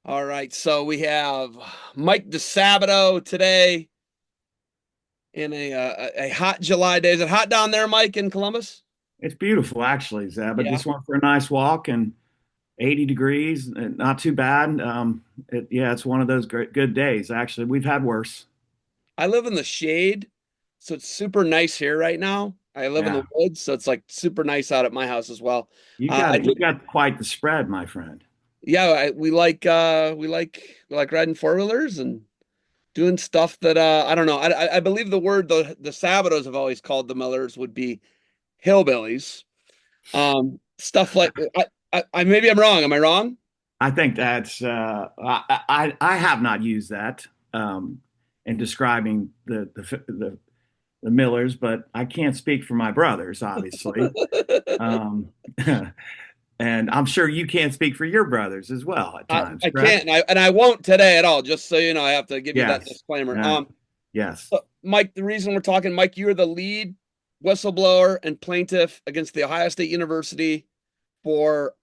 All right, so we have Mike DiSabato today in a hot July day. Is it hot down there, Mike, in Columbus? It's beautiful, actually, Zeb. I Yeah, just went for a nice walk and 80 degrees, not too bad. Yeah, it's one of those great, good days. Actually, we've had worse. I live in the shade, so it's super nice here right now. I live in the Yeah, woods, so it's like super nice out at my house as well. you I got it. do, You got quite the spread, my friend. yeah, we like riding four wheelers and doing stuff that I don't know. I believe the word the Sabatos have always called the Millers would be hillbillies. Stuff like I maybe I'm wrong. Am I wrong? I think that's I have not used that in describing the Millers, but I can't speak for my brothers, obviously. Um, and I'm sure you can't speak for your brothers as well at I, times, I correct? can't, and I won't today at all. Just so you know, I have to give you that Yes. disclaimer. Uh, yes. Mike, the reason we're talking, Mike, you're the lead whistleblower and plaintiff against the Ohio State University for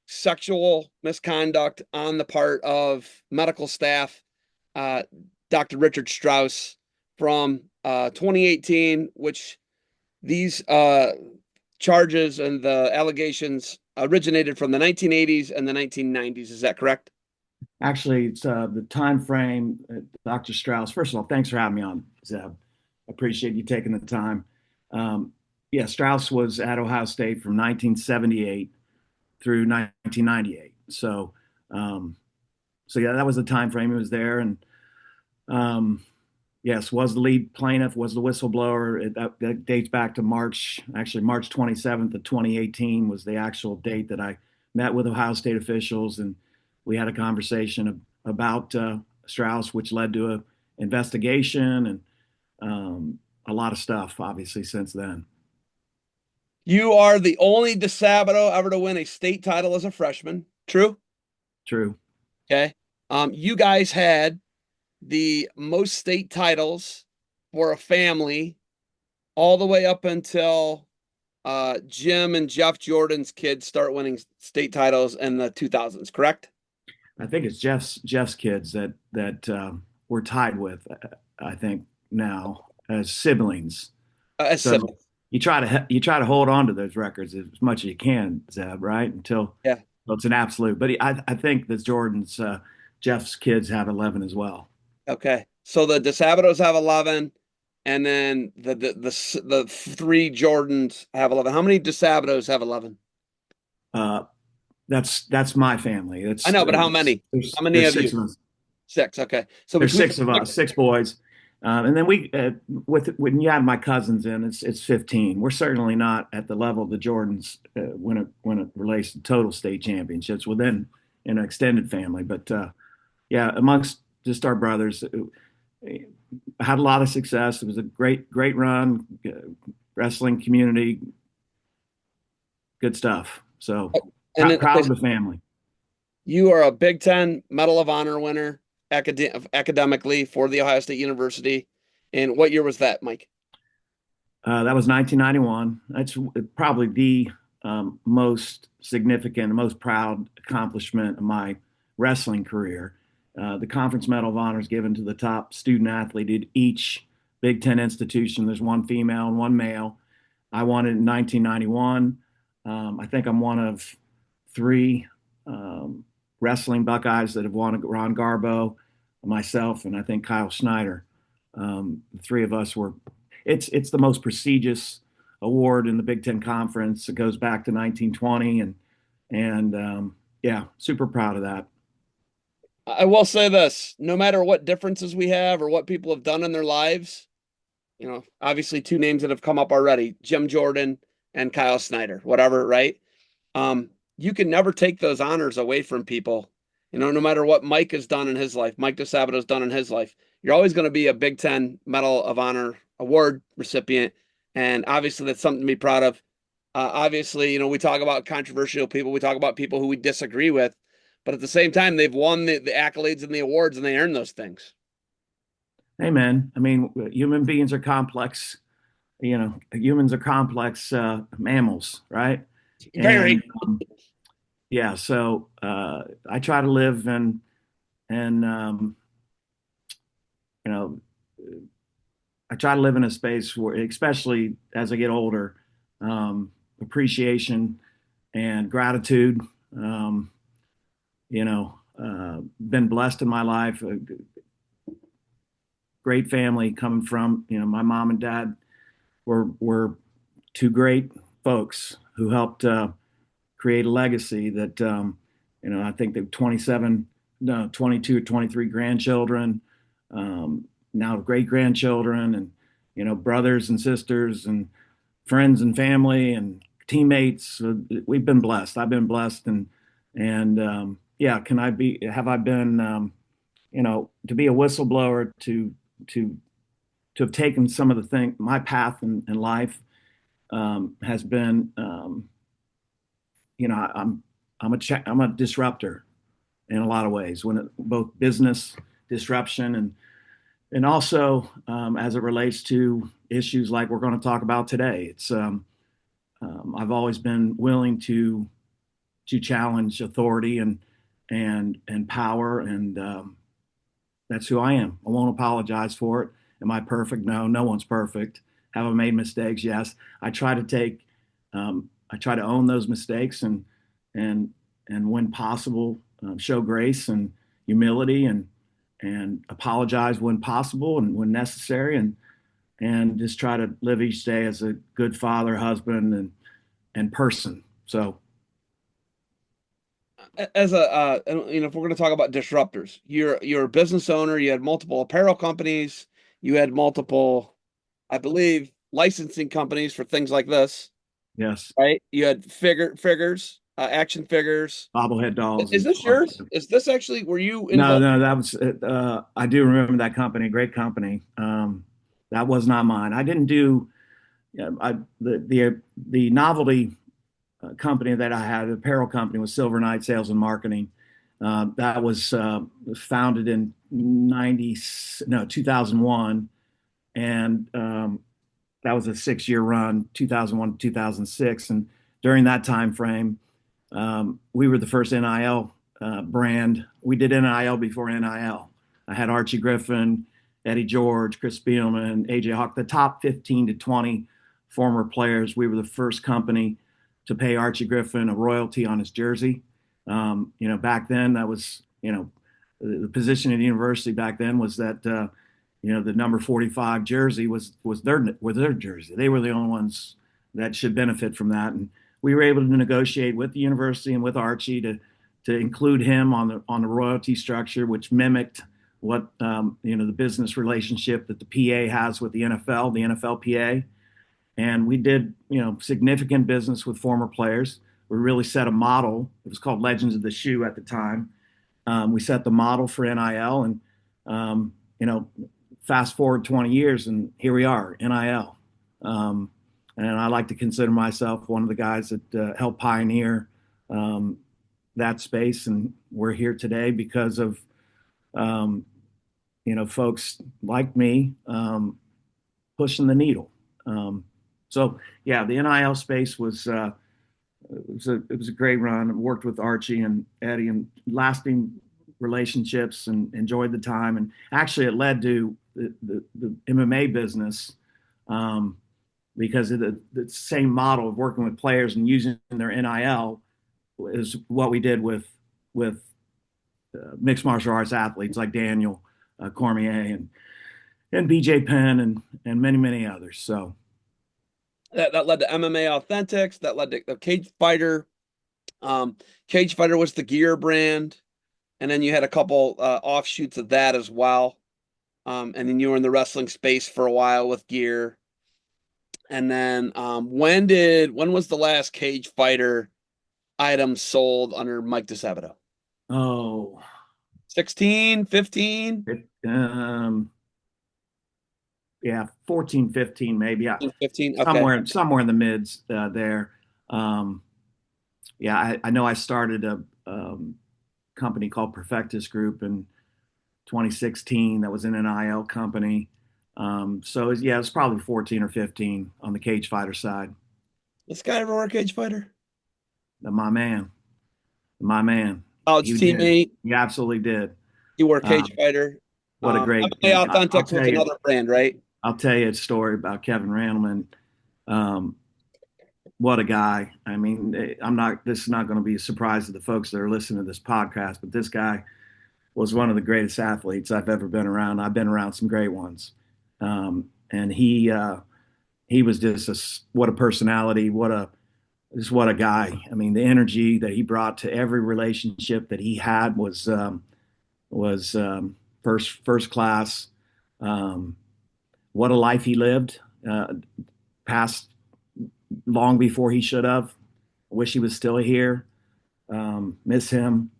sexual misconduct on the part of medical staff, uh, Dr. Richard Strauss from 2018, which these charges and the allegations originated from the 1980s and the 1990s. Is that correct? Actually, it's the time frame, Dr. Strauss. First of all, thanks for having me on, Zeb. Appreciate you taking the time. Um, yeah, Strauss was at Ohio State from 1978 through 1998. Um, so yeah, that was the time frame he was there, and um, yes, was the lead plaintiff, was the whistleblower. That dates back to March, actually March 27th of 2018 was the actual date that I met with Ohio State officials, and we had a conversation about Strauss, which led to an investigation and a lot of stuff, obviously, since then. You are the only DeSabato ever to win a state title as a freshman. True? True. Okay. You guys had the most state titles for a family all the way up until Jim and Jeff Jordan's kids start winning state titles in the 2000s, correct? I think it's Jeff's kids that we're tied with. I think now as siblings. As So siblings. you try to hold on to those records as much as you can, Zeb, right? Until Yeah. well, it's an absolute. But I think that Jordan's Jeff's kids have 11 as well. Okay. So the DeSabatos have 11, and then the three Jordans have 11. How many DeSabatos have 11? Uh, that's my family. I It's, know, but how it's many? How there's many there's of six you? of us. Six. Okay. So There's between six of us, six boys, and then we with when you add my cousins in, it's 15. We're certainly not at the level of the Jordans when it relates to total state championships within an extended family. But yeah, amongst just our brothers, had a lot of success. It was a great run, wrestling community, good stuff. So and then proud okay, of the family. you are a Big Ten Medal of Honor winner academically for the Ohio State University. And what year was that, Mike? That was 1991. That's probably the most significant, most proud accomplishment of my wrestling career. The Conference Medal of Honor is given to the top student athlete at each Big Ten institution. There's one female and one male. I won it in 1991. I think I'm one of three wrestling Buckeyes that have won it. Ron Garbo, myself, and I think Kyle Snyder. The three of us were. It's the most prestigious award in the Big Ten Conference. It goes back to 1920, and yeah, super proud of that. I will say this, no matter what differences we have or what people have done in their lives, obviously two names that have come up already, Jim Jordan and Kyle Snyder, whatever, right? Um, you can never take those honors away from people. No matter what Mike has done in his life, Mike DeSabato has done in his life, you're always going to be a Big Ten Medal of Honor award recipient. And obviously, that's something to be proud of. Obviously, we talk about controversial people, we talk about people who we disagree with, but at the same time, they've won the accolades and the awards and they earn those things. Hey, man, I mean, human beings are complex. Humans are complex mammals, right? Very. And yeah, so I try to live and you know, I try to live in a space where, especially as I get older, appreciation and gratitude. Um, been blessed in my life. A great family coming from, my mom and dad were two great folks who helped create a legacy that, I think they've 27, no, 22 or 23 grandchildren, now great grandchildren, and, brothers and sisters and friends and family and teammates. We've been blessed. I've been blessed, and yeah, have I been, to be a whistleblower, to have taken some of my path in life, has been, I'm I'm a disruptor in a lot of ways, both business disruption and also, as it relates to issues like we're going to talk about today. I've always been willing to challenge authority and power, and that's who I am. I won't apologize for it. Am I perfect? No, no one's perfect. Have I made mistakes? Yes. I try to own those mistakes and and when possible, show grace and humility and apologize when possible and when necessary, and just try to live each day as a good father, husband, and person. So As a if we're going to talk about disruptors, you're a business owner. You had multiple apparel companies. You had multiple, I believe, licensing companies for things like this, yes, right? You had figures, action figures. bobblehead dolls Is and this yours? Is this actually, were you no, involved? no, that was I do remember that company, great company. That was not mine. I didn't do the novelty company that I had, the apparel company, was Silver Knight Sales and Marketing. That was founded in 2001, and that was a 6 year run, 2001 to 2006. And during that time frame, we were the first NIL brand. We did NIL before NIL. I had Archie Griffin, Eddie George, Chris Spielman, AJ Hawk, the top 15 to 20 former players. We were the first company to pay Archie Griffin a royalty on his jersey. Back then, that was, the position at the university back then was that, the number 45 jersey was their jersey. They were the only ones that should benefit from that. And we were able to negotiate with the university and with Archie to include him on the royalty structure, which mimicked what the business relationship that the PA has with the NFL, the NFLPA. And we did significant business with former players. We really set a model. It was called Legends of the Shoe at the time. We set the model for NIL, and um, you know, fast forward 20 years, and here we are, NIL. Um, and I like to consider myself one of the guys that helped pioneer um, that space. And we're here today because of um, folks like me pushing the needle. Um, so yeah, the NIL space it was a great run. I worked with Archie and Eddie and lasting relationships, and enjoyed the time. And actually, it led to the MMA business, um, because of the same model of working with players and using their NIL is what we did with mixed martial arts athletes like Daniel Cormier and BJ Penn and many others. So That led to MMA Authentics. That led to the Cage Fighter. Cage Fighter was the gear brand, and then you had a couple offshoots of that as well. And then you were in the wrestling space for a while with gear. And then when was the last Cage Fighter item sold under Mike DiSabato? oh, 16, 15, it, yeah, 14, 15 maybe. 15. Okay. Somewhere in the mids there. Um, yeah, I know I started a company called Perfectus Group in 2016. That was an NIL company. Yeah, it's probably 14 or 15 on the cage fighter side. This guy ever wear a Cage Fighter? My man. My man. college He did. teammate. He absolutely did. You were a cage Um, fighter. what a great. MMA I'll Authentics tell was you. another brand, right? I'll tell you a story about Kevin Randleman. Um, what a guy. I mean, I'm not. This is not going to be a surprise to the folks that are listening to this podcast, but this guy was one of the greatest athletes I've ever been around. I've been around some great ones, and he was just what a personality. What a guy. I mean, the energy that he brought to every relationship that he had was first class. Um, what a life he lived. Passed long before he should have. I wish he was still here. Miss him.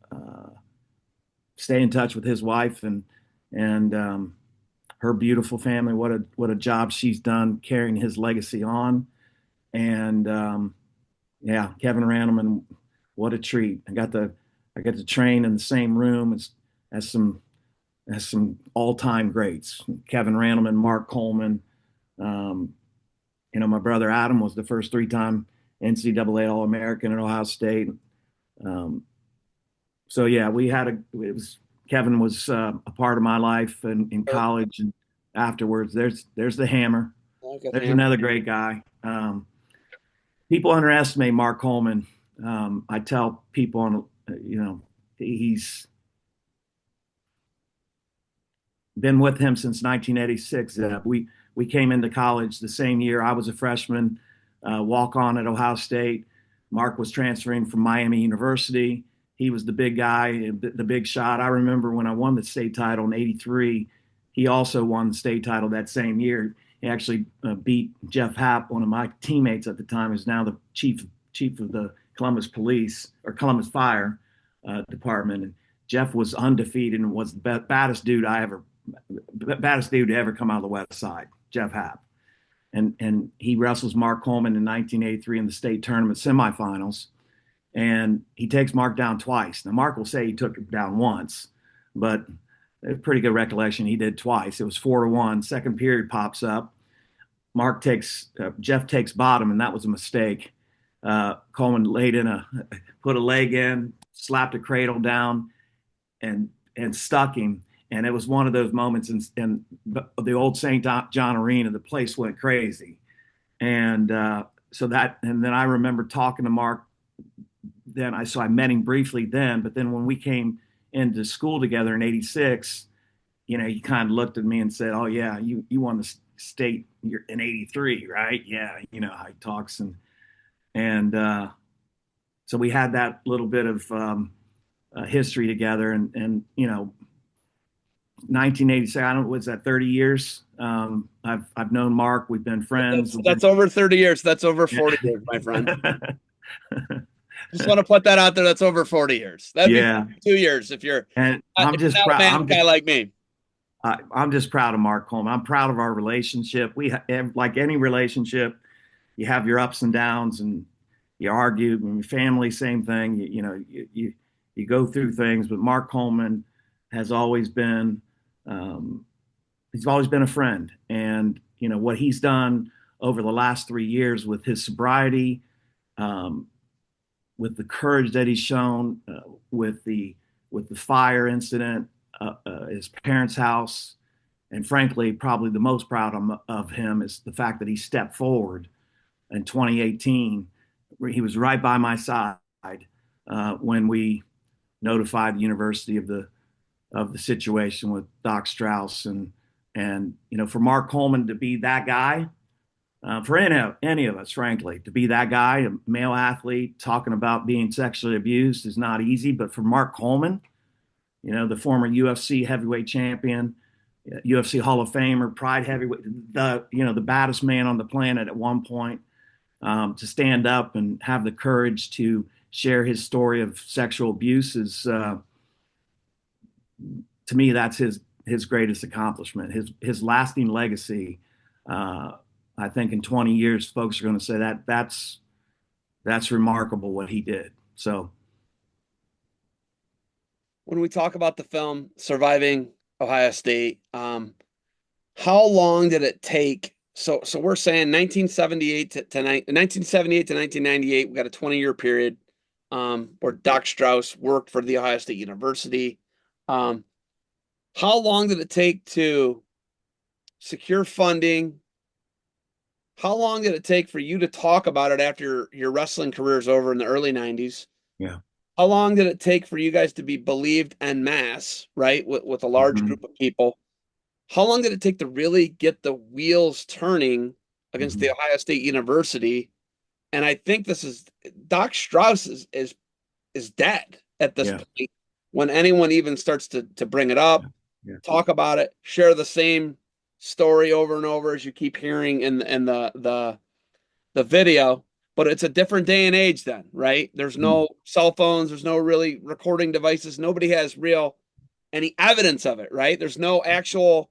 Stay in touch with his wife and her beautiful family. What a job she's done carrying his legacy on. And yeah, Kevin Randleman, what a treat. I got to train in the same room as some all-time greats. Kevin Randleman, Mark Coleman. Um, my brother Adam was the first three-time NCAA All-American at Ohio State. Um, so yeah, Kevin was a part of my life in Sure. college and afterwards. There's the hammer. I got There's him. another great guy. People underestimate Mark Coleman. I tell people, he's been with him since 1986. We came into college the same year. I was a freshman, walk on at Ohio State. Mark was transferring from Miami University. He was the big guy, the big shot. I remember when I won the state title in '83. He also won the state title that same year. He actually beat Jeff Happ, one of my teammates at the time, who's now the chief of the Columbus Police or Columbus Fire Department. And Jeff was undefeated and was the baddest dude to ever come out of the West Side, Jeff Happ. And he wrestles Mark Coleman in 1983 in the state tournament semifinals. And he takes Mark down twice. Now, Mark will say he took him down once, but a pretty good recollection. He did twice. It was 4-1. Second period pops up. Jeff takes bottom, and that was a mistake. Coleman put a leg in, slapped a cradle down, and stuck him. And it was one of those moments in the old St. John Arena. The place went crazy, and then I remember talking to Mark. So I met him briefly then, but then when we came into school together in '86, he kind of looked at me and said, "Oh yeah, you won the state in '83, right? Yeah, how he talks and so we had that little bit of history together, and 1986. I don't know, was that 30 years? I've known Mark. We've been friends. That's over 30 years. That's over 40 years, my friend. Just want to put that out there. That's over 40 years. That'd Yeah. be 2 years if you're And not, I'm if you're just not a proud. man guy like me. I'm just proud of Mark Coleman. I'm proud of our relationship. Like any relationship, you have your ups and downs, and you argue. And your family, same thing. You go through things, but Mark Coleman has always been he's always been a friend, and what he's done over the last 3 years with his sobriety, with the courage that he's shown, with the fire incident, his parents' house, and frankly, probably the most proud of him is the fact that he stepped forward in 2018. Where he was right by my side when we notified the university of the situation with Doc Strauss, and for Mark Coleman to be that guy, for any of us, frankly, to be that guy, a male athlete talking about being sexually abused is not easy. But for Mark Coleman, the former UFC heavyweight champion, UFC Hall of Famer, Pride heavyweight, the baddest man on the planet at one point, to stand up and have the courage to share his story of sexual abuse is, to me, that's his greatest accomplishment, his lasting legacy. I think in 20 years, folks are going to say that's remarkable what he did. So When we talk about the film Surviving Ohio State, how long did it take? So we're saying 1978 to 1998 to 1998. We got a 20-year period. where Doc Strauss worked for the Ohio State University. Um, how long did it take to secure funding? How long did it take for you to talk about it after your wrestling career is over in the early 90s? Yeah. How long did it take for you guys to be believed en masse, right? With a large Hmm. group of people. How long did it take to really get the wheels turning against the Hmm. Ohio State University? And I think this is Doc Strauss is dead at this Yeah. point when anyone even starts to bring it up, Yeah. Yeah. talk about it, share the same story over and over as you keep hearing in the video. But it's a different day and age then, right? There's Mhm. no cell phones, there's no really recording devices. Nobody has real any evidence of it, right? There's no actual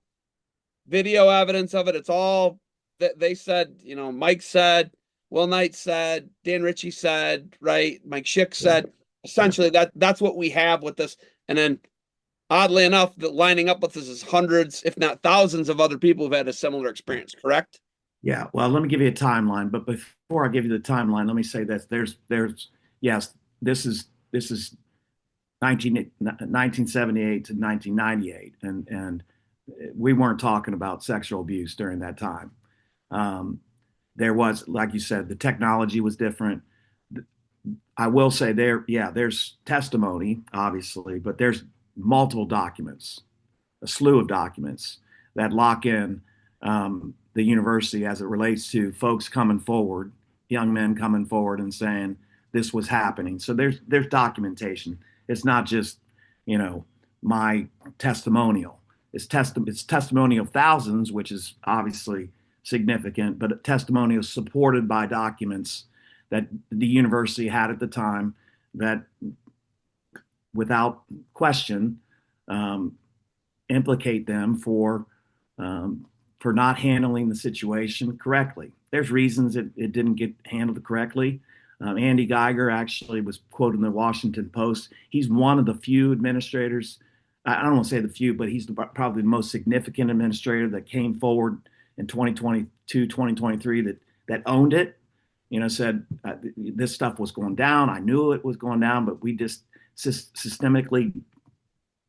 video evidence of it. It's all that they said, Mike said, Will Knight said, Dan Ritchie said, right? Mike Schick Yeah. said. Yeah. Essentially, that's what we have with this. And then, oddly enough, that lining up with this is hundreds, if not thousands, of other people who've had a similar experience. Correct? Yeah. Well, let me give you a timeline. But before I give you the timeline, let me say that yes, this is 1978 to 1998, and we weren't talking about sexual abuse during that time. Um, there was, like you said, the technology was different. I will say there's testimony, obviously, but there's multiple documents, a slew of documents that lock in the university as it relates to folks coming forward, young men coming forward and saying this was happening. So there's documentation. It's not just, you know, my testimonial. It's testimonial of thousands, which is obviously significant, but testimonial supported by documents that the university had at the time that, without question, um, implicate them um, for not handling the situation correctly. There's reasons it didn't get handled correctly. Andy Geiger actually was quoted in the Washington Post. He's one of the few administrators. I don't want to say the few, but he's probably the most significant administrator that came forward in 2022, 2023 that owned it. Said this stuff was going down. I knew it was going down, but we just systemically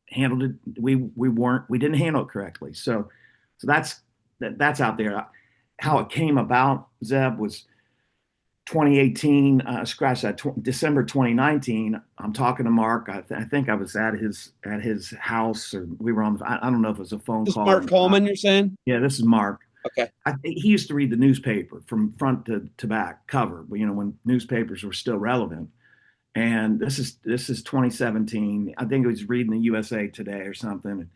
handled it. We didn't handle it correctly. So that's out there. How it came about, Zeb, was 2018. Scratch that. December 2019. I'm talking to Mark. I think I was at his house, or we were on. I don't know if it was a phone Just call or Mark not. Coleman, you're saying? Yeah, this is Mark. Okay. He used to read the newspaper from front to back cover, when newspapers were still relevant. And this is 2017. I think he was reading the USA Today or something. And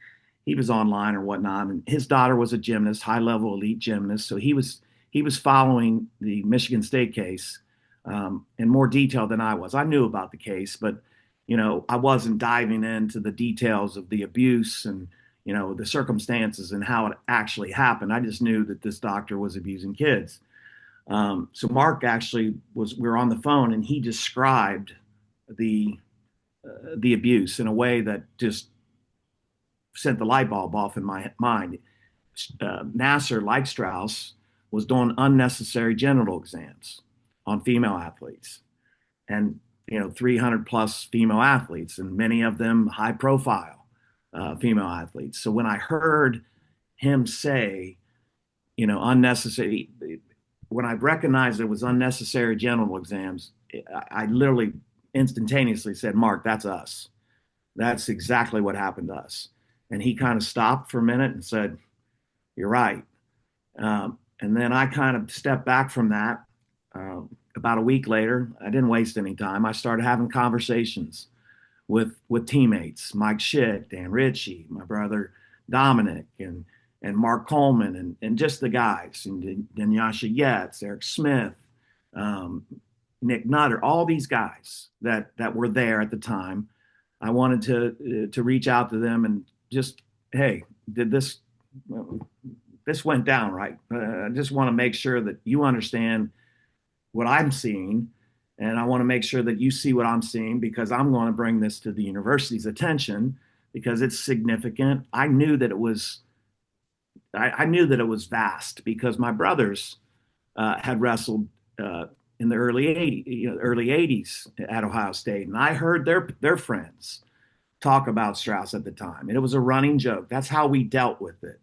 he was online or whatnot. And his daughter was a gymnast, high level elite gymnast. So he was following the Michigan State case in more detail than I was. I knew about the case, but I wasn't diving into the details of the abuse and the circumstances and how it actually happened. I just knew that this doctor was abusing kids. So Mark actually we were on the phone and he described the the abuse in a way that just sent the light bulb off in my mind. Nasser, like Strauss, was doing unnecessary genital exams on female athletes, and 300 plus female athletes, and many of them high profile female athletes. So when I heard him say, unnecessary, when I recognized it was unnecessary genital exams, I literally instantaneously said, Mark, that's us. That's exactly what happened to us. And he kind of stopped for a minute and said, you're right. And then I kind of stepped back from that. About a week later, I didn't waste any time. I started having conversations with teammates, Mike Schick, Dan Ritchie, my brother Dominic, and Mark Coleman, and just the guys, and Yasha Yetz, Eric Smith, um, Nick Nutter, all these guys that were there at the time. I wanted to reach out to them and just, hey, did this went down right? I just want to make sure that you understand what I'm seeing, and I want to make sure that you see what I'm seeing, because I'm going to bring this to the university's attention because it's significant. I knew that it was vast because my brothers had wrestled in the early 80s at Ohio State, and I heard their friends talk about Strauss at the time, and it was a running joke. That's how we dealt with it,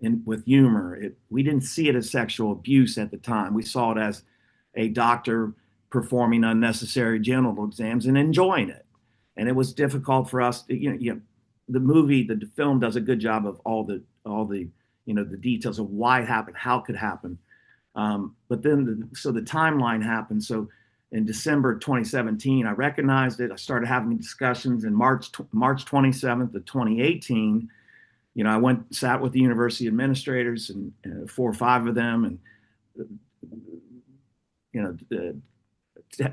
and with humor. We didn't see it as sexual abuse at the time. We saw it as a doctor performing unnecessary genital exams and enjoying it. And it was difficult for us to, the film does a good job of all the the details of why it happened, how it could happen. But then the timeline happened. So in December 2017, I recognized it. I started having discussions in March 27th of 2018. I sat with the university administrators and 4 or 5 of them, and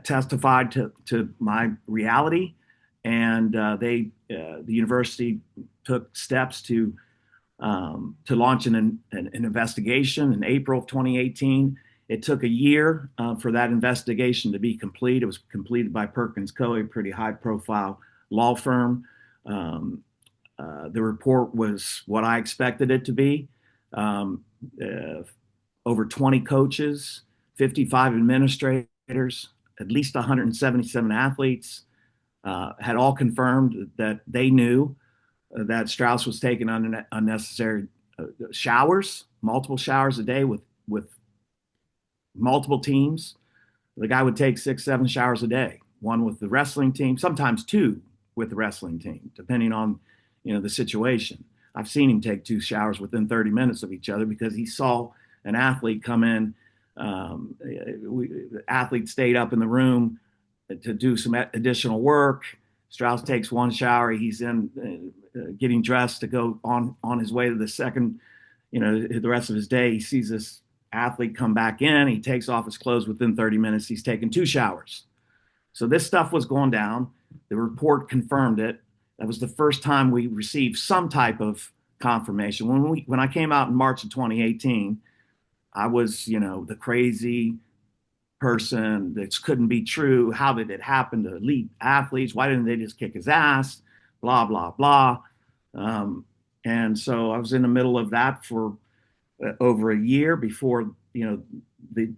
testified to my reality. And the university took steps to launch an investigation in April of 2018. It took a year for that investigation to be complete. It was completed by Perkins Coie, a pretty high-profile law firm. The report was what I expected it to be. Over 20 coaches, 55 administrators, at least 177 athletes had all confirmed that they knew that Strauss was taking unnecessary showers, multiple showers a day with multiple teams. The guy would take 6, 7 showers a day, one with the wrestling team, sometimes 2 with the wrestling team, depending on the situation. I've seen him take 2 showers within 30 minutes of each other because he saw an athlete come in. The athlete stayed up in the room to do some additional work. Strauss takes 1 shower. He's in getting dressed to go on his way to the second, the rest of his day. He sees this athlete come back in. He takes off his clothes within 30 minutes. He's taken 2 showers. So this stuff was going down. The report confirmed it. That was the first time we received some type of confirmation. When I came out in March of 2018, I was, the crazy person. This couldn't be true. How did it happen to elite athletes? Why didn't they just kick his ass? Blah, blah, blah. And so I was in the middle of that for over a year before, the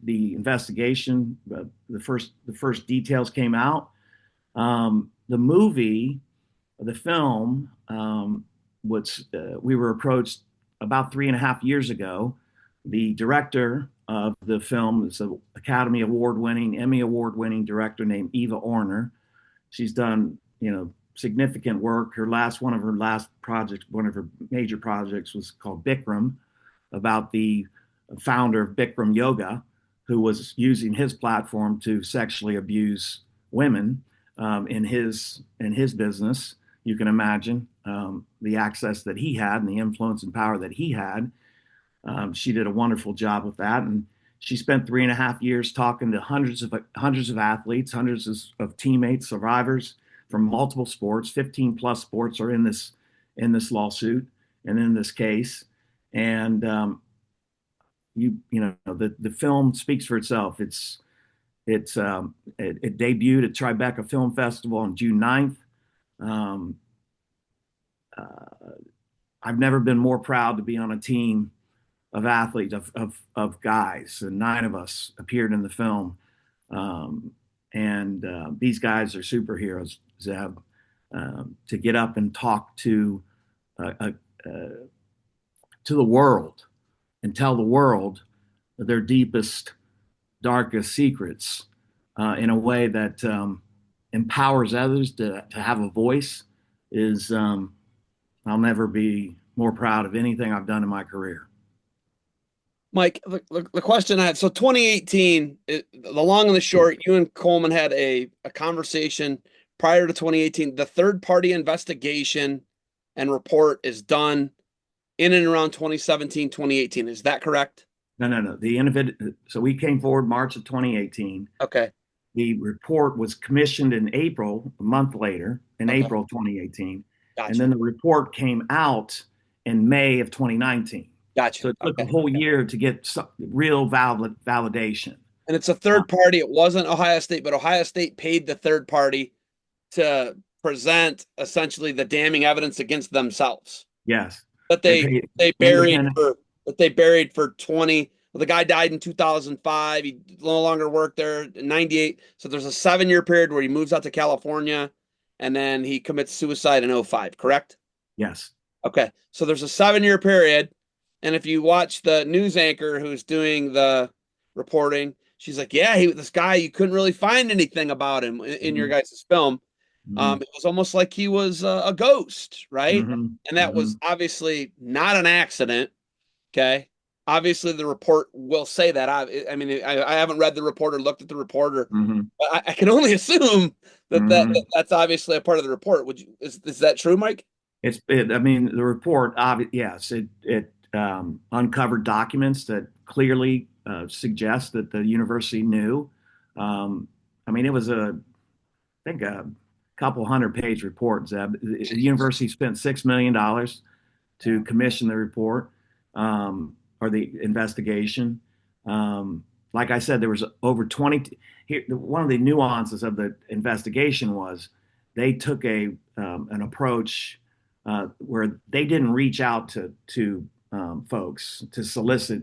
investigation, the first details came out. The film, we were approached about 3.5 years ago. The director of the film is an Academy Award-winning, Emmy Award-winning director named Eva Orner. She's done, significant work. One of her major projects was called Bikram, about the founder of Bikram Yoga, who was using his platform to sexually abuse women in his business. You can imagine the access that he had and the influence and power that he had. She did a wonderful job with that, and she spent 3.5 years talking to hundreds of athletes, hundreds of teammates, survivors from multiple sports. 15 plus sports are in this lawsuit and in this case. And the film speaks for itself. It debuted at Tribeca Film Festival on June 9th. I've never been more proud to be on a team of athletes, of guys, and 9 of us appeared in the film. These guys are superheroes, Zeb, to get up and talk to the world and tell the world their deepest, darkest secrets in a way that empowers others to have a voice is, I'll never be more proud of anything I've done in my career. Mike, the question I had, so 2018, the long and the short, you and Coleman had a conversation prior to 2018. The third-party investigation and report is done in and around 2017, 2018. Is that correct? No. So we came forward March of 2018. Okay. The report was commissioned in April, a month later, in Okay. April 2018. Gotcha. And then the report came out in May of 2019. Gotcha. So it took a whole year to get real validation. And it's a third party. It wasn't Ohio State, but Ohio State paid the third party to present essentially the damning evidence against themselves. Yes. That they buried for 20 Well, the guy died in 2005. He no longer worked there in 98. So there's a 7 year period where he moves out to California and then he commits suicide in 05, correct? Yes. Okay. So there's a 7 year period. And if you watch the news anchor who's doing the reporting, she's like, yeah, this guy, you couldn't really find anything about him in your Mm-hmm. guys' film. Mm-hmm. It was almost like he was a ghost, right? Mm-hmm. And that Mm-hmm. was obviously not an accident. Okay. Obviously, the report will say that. I mean, I haven't read the report or looked at the reporter, Mm-hmm. but I can only assume Mm-hmm. that's obviously a part of the report. Is that true, Mike? I mean, the report, yes, it uncovered documents that clearly suggest that the university knew. Um, I mean, it was I think a couple 100-page report, Zeb. The Jeez. university spent $6 million to commission the report, or the investigation. Like I said, there was over 20. Here, one of the nuances of the investigation was they took an approach where they didn't reach out to folks to solicit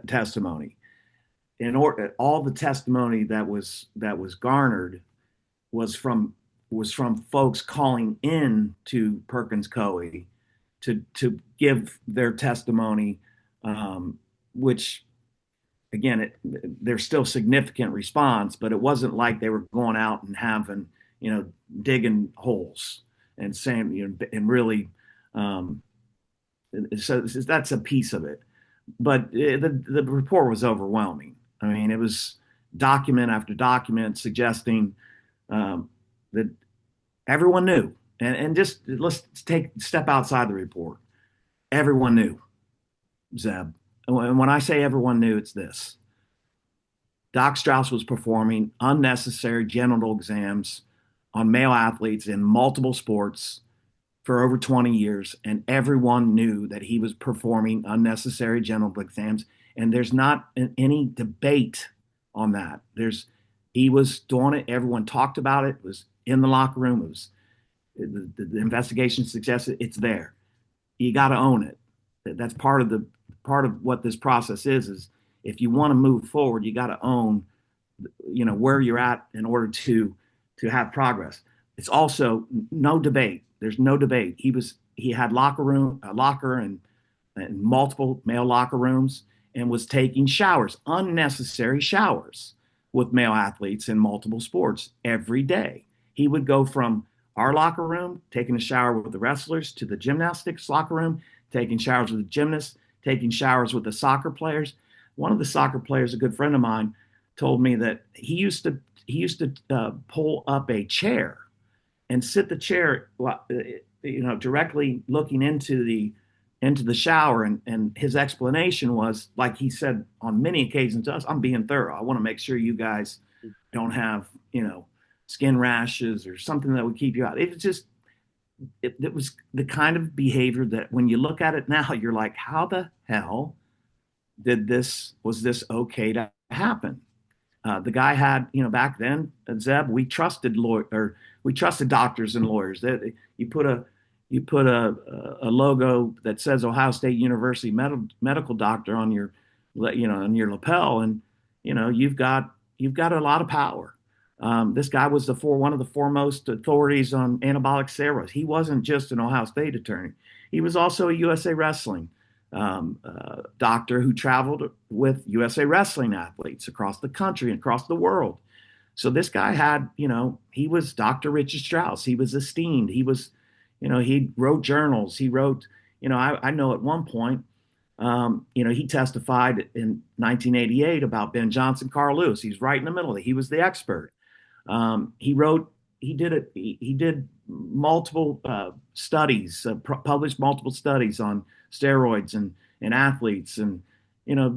testimony. In order, all the testimony that was garnered was from folks calling in to Perkins Coie to give their testimony, which again, there's still significant response, but it wasn't like they were going out and having, digging holes and saying, and really, um, so that's a piece of it. But the report was overwhelming. I mean, it was document after document suggesting that everyone knew. And just let's step outside the report. Everyone knew, Zeb. And when I say everyone knew, it's this. Doc Strauss was performing unnecessary genital exams on male athletes in multiple sports for over 20 years, and everyone knew that he was performing unnecessary genital exams. And there's not any debate on that. He was doing it. Everyone talked about it. It was in the locker room. It was the investigation suggested it's there. You got to own it. That's part of what this process is if you want to move forward, you got to own, where you're at in order to have progress. It's also no debate. There's no debate. He had a locker and multiple male locker rooms, and was taking showers, unnecessary showers, with male athletes in multiple sports every day. He would go from our locker room, taking a shower with the wrestlers, to the gymnastics locker room, taking showers with the gymnasts, taking showers with the soccer players. One of the soccer players, a good friend of mine, told me that he used to pull up a chair and sit the chair, directly looking into the shower. And his explanation was, like he said on many occasions to us, I'm being thorough. I want to make sure you guys don't have, skin rashes or something that would keep you out. It was just, it was the kind of behavior that when you look at it now, you're like, how the hell was this okay to happen? The guy had, back then, Zeb, we trusted doctors and lawyers. That you put a logo that says Ohio State University medical doctor on your lapel, and you've got a lot of power. This guy was one of the foremost authorities on anabolic steroids. He wasn't just an Ohio State attorney; he was also a USA Wrestling doctor who traveled with USA Wrestling athletes across the country and across the world. So this guy had, he was Dr. Richard Strauss. He was esteemed. He wrote journals. He wrote, I know at one point, he testified in 1988 about Ben Johnson, Carl Lewis. He's right in the middle of it. He was the expert. He wrote, he did it. He did multiple studies, published multiple studies on steroids and athletes, and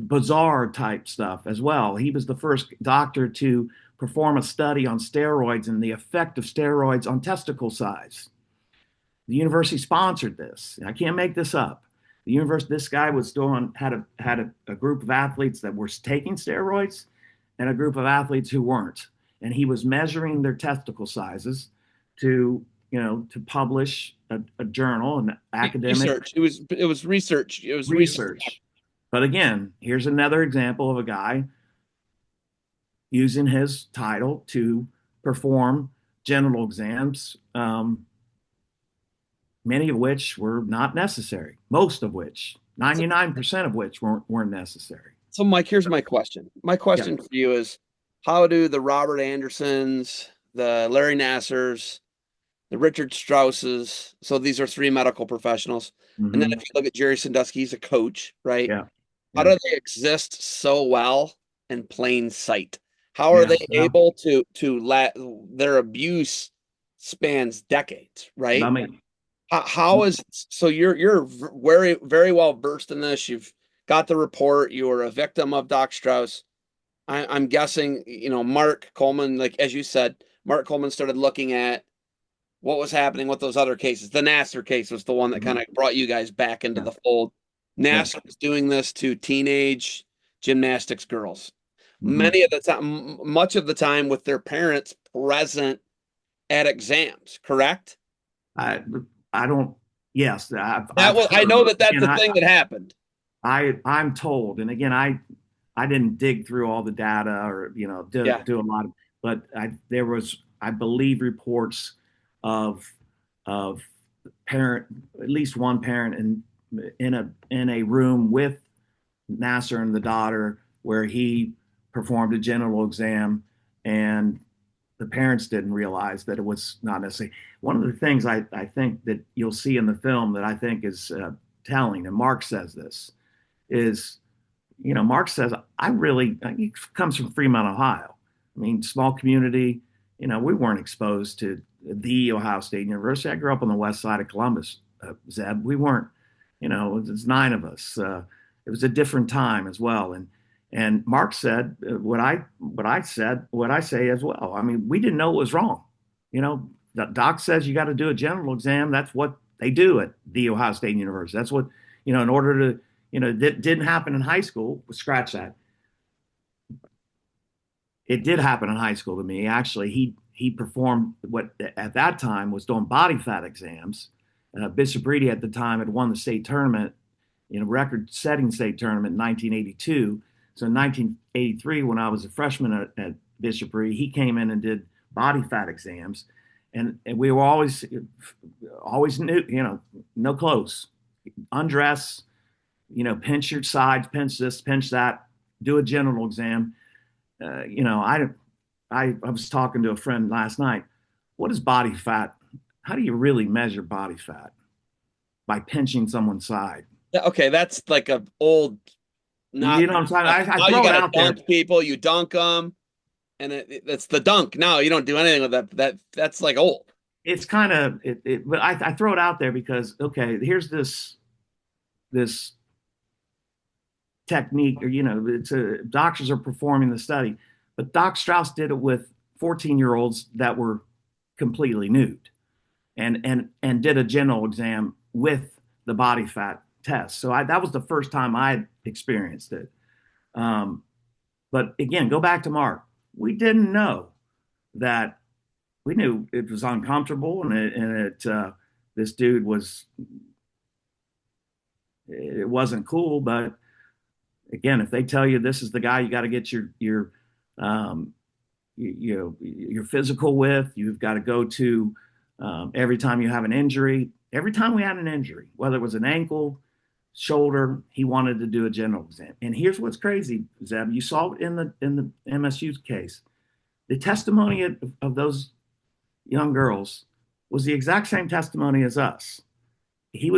bizarre type stuff as well. He was the first doctor to perform a study on steroids and the effect of steroids on testicle size. The university sponsored this. I can't make this up. This guy had a group of athletes that were taking steroids and a group of athletes who weren't, and he was measuring their testicle sizes to publish a journal, an academic Research. It was research. It was research. research. But again, here's another example of a guy using his title to perform genital exams, many of which were not necessary, most of which, So, 99% of which weren't necessary. so Mike, here's my question. My Yeah. question for you is, how do the Robert Andersons, the Larry Nassers, the Richard Strausses, so these are three medical professionals, and then if Hmm. you look at Jerry Sandusky, he's a coach, right? Yeah. How Yeah. do they exist so well in plain sight? How are Yeah. they Well, able to let their abuse spans decades, let right? me, How is so you're very very well versed in this. You've got the report. You were a victim of Doc Strauss. I'm guessing, Mark Coleman, like as you said, Mark Coleman started looking at what was happening with those other cases. The Nasser case was the one that kind mhm. of brought you guys back into Yeah. the fold. Yeah. Nasser was doing this to teenage gymnastics girls. Hmm. Many of the time, much of the time with their parents present at exams, correct? I, I don't, yes, That I've was, I heard, know that that's again, the thing that happened. I'm told, and again, I didn't dig through all the data or, Yeah. do a lot of, but there was, I believe, reports of, of parent, at least one parent in a room with Nasser and the daughter where he performed a genital exam, and the parents didn't realize that it was not necessary. One of the things I think that you'll see in the film that I think is telling, and Mark says this, is, Mark says, he comes from Fremont, Ohio. I mean, small community, we weren't exposed to the Ohio State University. I grew up on the west side of Columbus, Zeb. We weren't, it's nine of us. It was a different time as well. And Mark said what I say as well. I mean, we didn't know what was wrong. The doc says you got to do a general exam. That's what they do at the Ohio State University. That's what, in order to, that didn't happen in high school. Scratch that. It did happen in high school to me. Actually, he performed what at that time was doing body fat exams. Bishop Reedy at the time had won the state tournament, record-setting state tournament in 1982. So in 1983, when I was a freshman at Bishop Reedy, he came in and did body fat exams, and we were always new, no clothes, undress, pinch your sides, pinch this, pinch that, do a genital exam. I was talking to a friend last night. What is body fat? How do you really measure body fat? By pinching someone's side. Yeah, okay, that's like a old, not You know what I'm saying? I now you throw it got to out there. dunk people, you dunk them, and it's the dunk. No, you don't do anything with that. That's like old. It's kind of but I throw it out there because okay, here's this technique, or it's doctors are performing the study, but Doc Strauss did it with 14-year-olds that were completely nude, and did a general exam with the body fat test. So that was the first time I experienced it. Um, but again, go back to Mark. We didn't know that. We knew it was uncomfortable, and this dude was, it wasn't cool. But again, if they tell you this is the guy you got to get um, your physical with, you've got to go to every time you have an injury. Every time we had an injury, whether it was an ankle, shoulder, he wanted to do a general exam. And here's what's crazy, Zeb. You saw it in the MSU case. The testimony of those young girls was the exact same testimony as us. I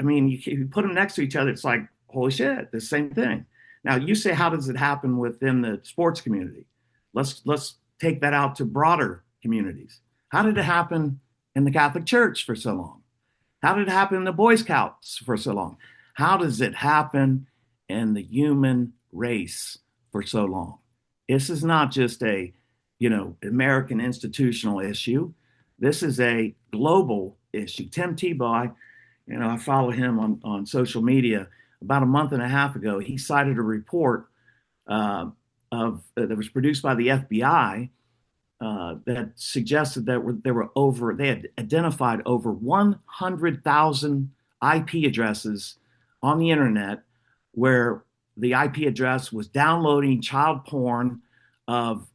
mean, you put them next to each other, it's like, holy shit, the same thing. Now, you say, how does it happen within the sports community? Let's take that out to broader communities. How did it happen in the Catholic Church for so long? How did it happen in the Boy Scouts for so long? How does it happen in the human race for so long? This is not just a, American institutional issue. This is a global issue. Tim Tebow, I follow him on social media. About a month and a half ago, he cited a report that was produced by the FBI that suggested that they had identified over 100,000 IP addresses on the internet where the IP address was downloading child porn of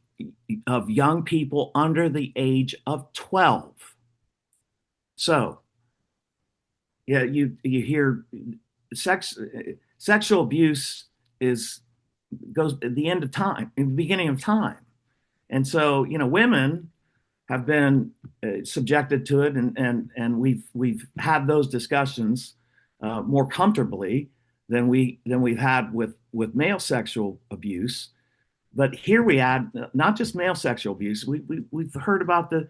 young people under the age of 12. So, yeah, you hear sexual abuse goes at the end of time, in the beginning of time. And so, women have been subjected to it, and we've had those discussions more comfortably than we've had with male sexual abuse. But here we add not just male sexual abuse. We've heard about the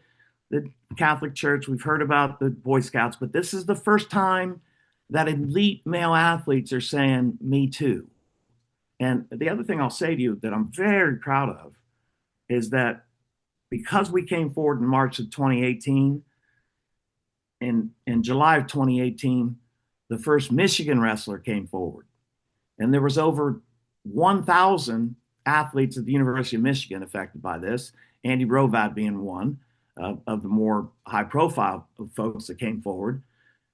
Catholic Church, we've heard about the Boy Scouts, but this is the first time that elite male athletes are saying "Me too." And the other thing I'll say to you that I'm very proud of is that because we came forward in March of 2018, in July of 2018, the first Michigan wrestler came forward. And there was over 1,000 athletes at the University of Michigan affected by this, Andy Rovad being one of the more high profile folks that came forward.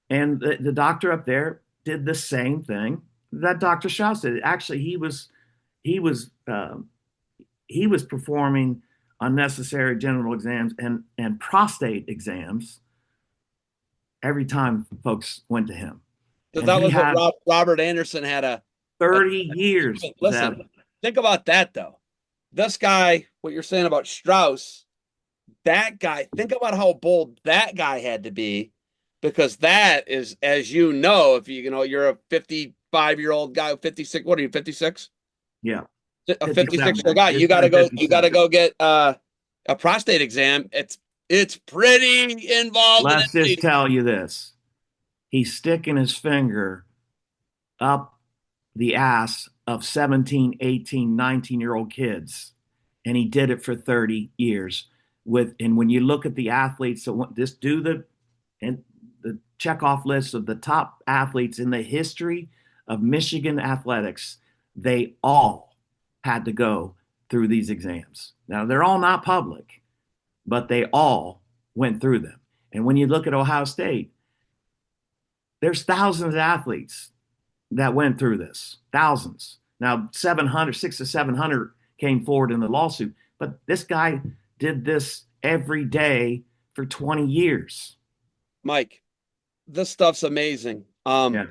And the doctor up there did the same thing that Dr. Strauss did. Actually, he was performing unnecessary genital exams and prostate exams every time folks went to him. Because that was what Robert Anderson had 30 years. Listen, think about that though. This guy, what you're saying about Strauss, that guy, think about how bold that guy had to be, because that is, as you know, if you're a 55-year-old guy, 56, what are you, 56? Yeah. A 56-year-old guy, you gotta go get a prostate exam. It's pretty involved. Let's just tell you this. He's sticking his finger up the ass of 17, 18, 19-year-old kids. And he did it for 30 years. And when you look at the athletes that just do the checkoff list of the top athletes in the history of Michigan athletics, they all had to go through these exams. Now, they're all not public, but they all went through them. And when you look at Ohio State, there's thousands of athletes that went through this, thousands. Now, 600 to 700 came forward in the lawsuit, but this guy did this every day for 20 years. Mike, this stuff's amazing. Yeah.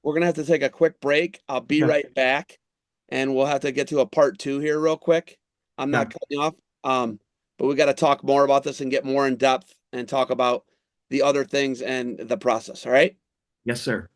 We're going to have to take a quick break. I'll be right back, and we'll have to get to a part 2 here real quick. I'm not cutting you off, but we got to talk more about this and get more in depth and talk about the other things and the process. All right? Yes, sir.